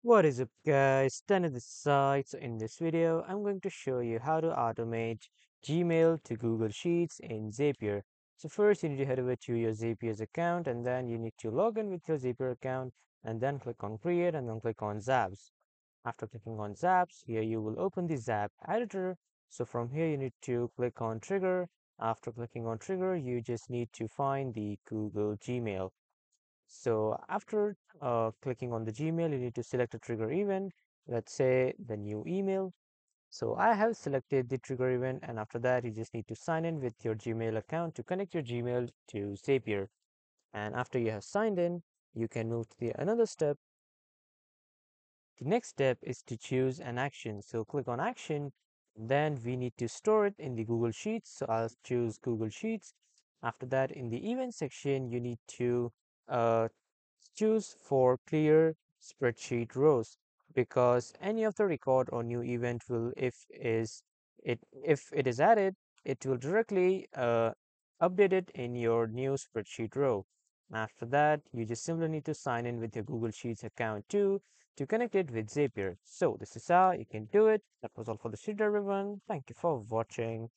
What is up guys, Stan at this side. So in this video, I'm going to show you how to automate Gmail to Google Sheets in Zapier. So first you need to head over to your Zapier's account and then you need to log in with your Zapier account and then click on create and then click on Zaps. After clicking on Zaps, here you will open the Zap editor. So from here you need to click on trigger. After clicking on trigger, you just need to find the Google Gmail. So after clicking on the Gmail, you need to select a trigger event. Let's say the new email. So I have selected the trigger event, and after that, you just need to sign in with your Gmail account to connect your Gmail to Zapier. And after you have signed in, you can move to the another step. The next step is to choose an action. So click on action. Then we need to store it in the Google Sheets. So I'll choose Google Sheets. After that, in the event section, you need to uh, choose for clear spreadsheet rows because any of the record or new event will, if it is added, it will directly update it in your new spreadsheet row. After that, you just simply need to sign in with your Google Sheets account too to connect it with Zapier. So this is how you can do it. That was all for the sheet, everyone. Thank you for watching.